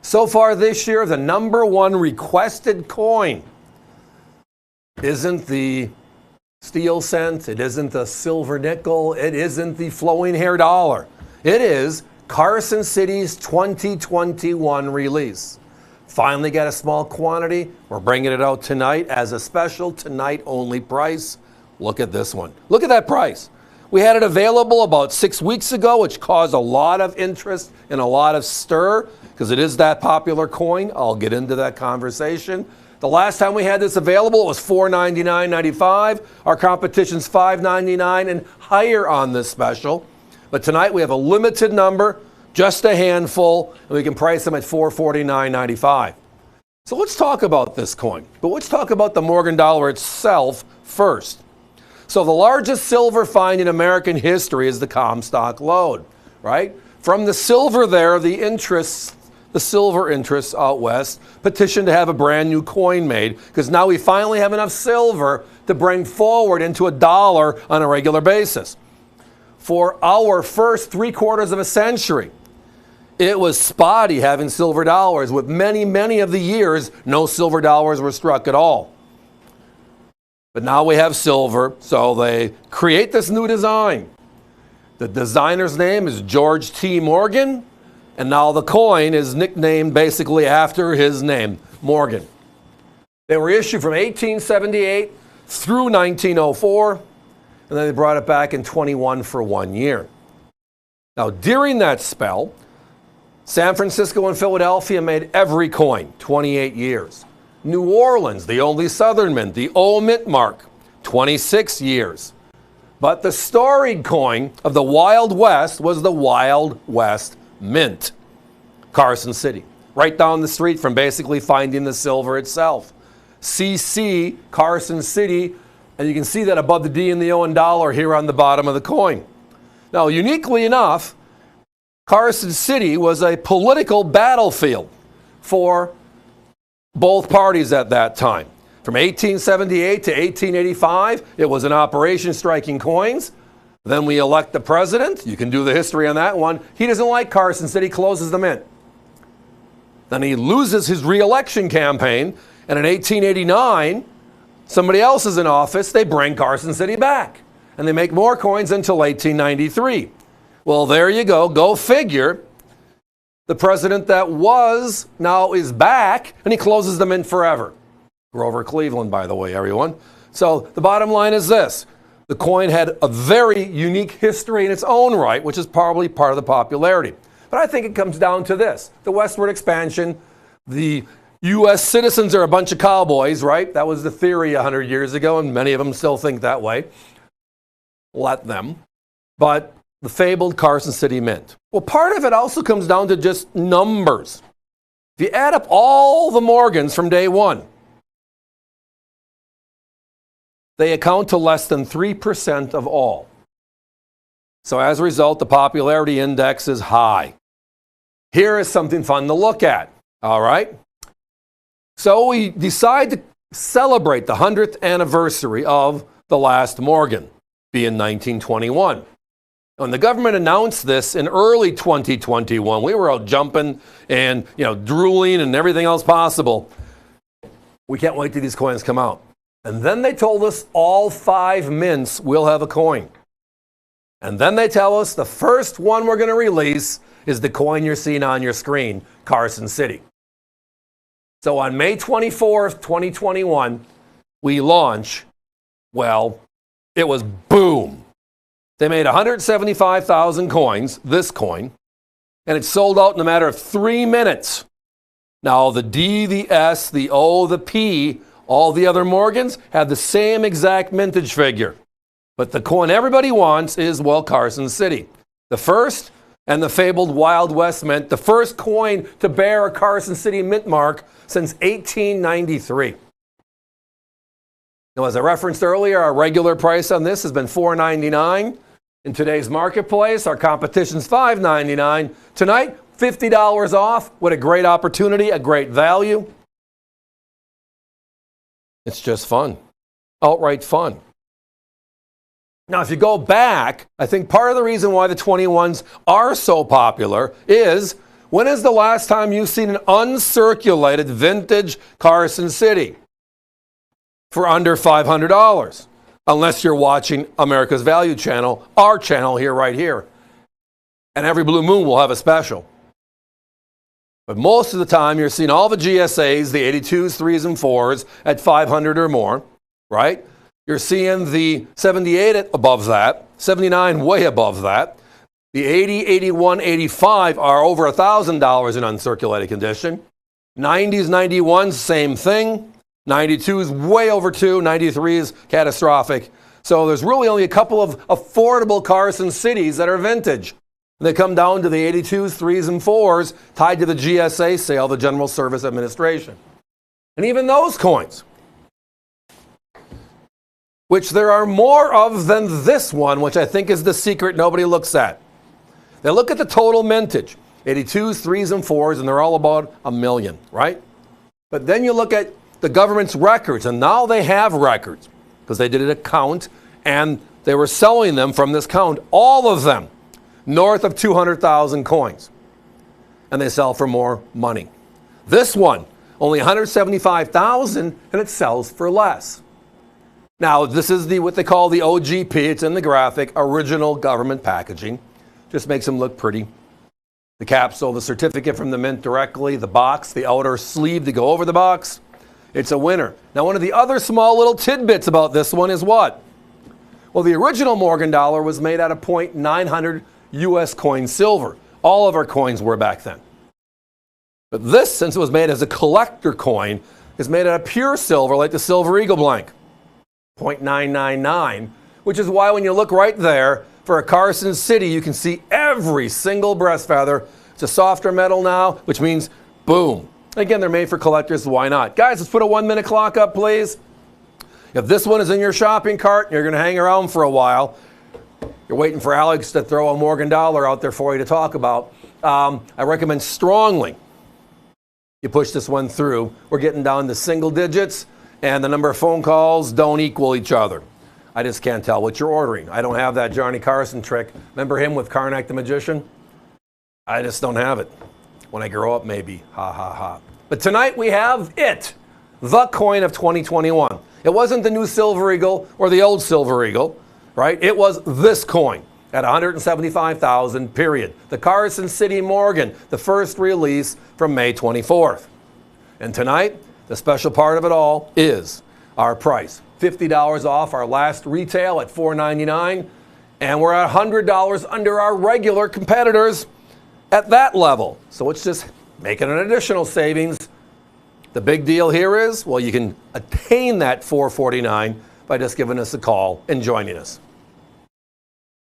So far this year, the number one requested coin isn't the steel cent, it isn't the silver nickel, it isn't the flowing hair dollar. It is Carson City's 2021 release. Finally got a small quantity. We're bringing it out tonight as a special tonight only price. Look at this one. Look at that price. We had it available about 6 weeks ago, which caused a lot of interest and a lot of stir because it is that popular coin. I'll get into that conversation. The last time we had this available, it was $499.95. Our competition's $599 and higher on this special. But tonight we have a limited number, just a handful, and we can price them at $449.95. So let's talk about this coin. But let's talk about the Morgan dollar itself first. So the largest silver find in American history is the Comstock lode, right? From the silver there, the silver interests out west petitioned to have a brand new coin made because now we finally have enough silver to bring forward into a dollar on a regular basis. For our first 3/4 of a century, it was spotty having silver dollars. With many of the years, no silver dollars were struck at all. But now we have silver, so they create this new design. The designer's name is George T. Morgan, and now the coin is nicknamed basically after his name, Morgan. They were issued from 1878 through 1904, and then they brought it back in 21 for 1 year. Now, during that spell, San Francisco and Philadelphia made every coin, 28 years. New Orleans, the only Southern mint, the O mint mark, 26 years. But the storied coin of the Wild West was the Wild West Mint, Carson City, right down the street from basically finding the silver itself. CC, Carson City, and you can see that above the D and the O and dollar here on the bottom of the coin. Now, uniquely enough, Carson City was a political battlefield for both parties at that time. From 1878 to 1885, it was an operation striking coins. Then we elect the president. You can do the history on that one. He doesn't like Carson City, closes the mint. Then he loses his re-election campaign, and in 1889, somebody else is in office. They bring Carson City back, and they make more coins until 1893. Well, there you go. Go figure. The president that was now is back, and he closes the mint forever. Grover Cleveland, by the way, everyone. So the bottom line is this. The coin had a very unique history in its own right, which is probably part of the popularity. But I think it comes down to this. The westward expansion, the U.S. citizens are a bunch of cowboys, right? That was the theory 100 years ago, and many of them still think that way. Let them. But the fabled Carson City Mint. Well, part of it also comes down to just numbers. If you add up all the Morgans from day one, they account to less than 3% of all. So as a result, the popularity index is high. Here is something fun to look at, all right? So we decide to celebrate the 100th anniversary of the last Morgan, being 1921. When the government announced this in early 2021, we were out jumping and drooling and everything else possible. We can't wait till these coins come out. And then they told us all 5 mints will have a coin. And then they tell us the first one we're going to release is the coin you're seeing on your screen, Carson City. So on May 24th, 2021, we launch. Well, it was boom. They made 175,000 coins, this coin, and it sold out in a matter of 3 minutes. Now, the D, the S, the O, the P, all the other Morgans have the same exact mintage figure. But the coin everybody wants is, well, Carson City. The first and the fabled Wild West Mint, the first coin to bear a Carson City mint mark since 1893. Now, as I referenced earlier, our regular price on this has been $4.99. In today's marketplace, our competition's $5.99. Tonight, $50 off. What a great opportunity, a great value. It's just fun. Outright fun. Now, if you go back, I think part of the reason why the 21s are so popular is When is the last time you've seen an uncirculated vintage Carson City for under $500? Unless you're watching America's Value Channel, our channel here, right here. And every blue moon will have a special. But most of the time, you're seeing all the GSAs, the 82s, 3s, and 4s at 500 or more, right? You're seeing the 78 above that, 79 way above that. The 80, 81, 85 are over $1,000 in uncirculated condition. 90s, 91s, same thing. 92s way over 2, 93s catastrophic. So there's really only a couple of affordable Carson cities that are vintage. They come down to the 82s, 3s, and 4s tied to the GSA sale, the General Service Administration. And even those coins, which there are more of than this one, which I think is the secret nobody looks at. They look at the total mintage, 82s, 3s, and 4s, and they're all about $1 million, right? But then you look at the government's records, and now they have records because they did a count, and they were selling them from this count, all of them, north of 200,000 coins. And they sell for more money. This one, only 175,000, and it sells for less. Now, this is what they call the OGP. It's in the graphic, original government packaging. Just makes them look pretty. The capsule, the certificate from the mint directly, the box, the outer sleeve to go over the box. It's a winner. Now, one of the other small little tidbits about this one is what? Well, the original Morgan dollar was made out of .900 U.S. coin silver. All of our coins were back then. But this, since it was made as a collector coin, is made out of pure silver, like the Silver Eagle blank. .999, which is why when you look right there, for a Carson City, you can see every single breast feather. It's a softer metal now, which means boom. Again, they're made for collectors, why not? Guys, let's put a 1-minute clock up, please. If this one is in your shopping cart, and you're going to hang around for a while, you're waiting for Alex to throw a Morgan dollar out there for you to talk about, I recommend strongly you push this one through. We're getting down to single digits, and the number of phone calls don't equal each other. I just can't tell what you're ordering. I don't have that Johnny Carson trick. Remember him with Karnak the Magician? I just don't have it. When I grow up, maybe. Ha, ha, ha. But tonight we have it, the coin of 2021. It wasn't the new Silver Eagle or the old Silver Eagle, right? It was this coin at 175,000, period. The Carson City Morgan, the first release from May 24th. And tonight, the special part of it all is our price. $50 off our last retail at $4.99, and we're at $100 under our regular competitors at that level. So it's just making an additional savings. The big deal here is, well, you can attain that $4.49 by just giving us a call and joining us.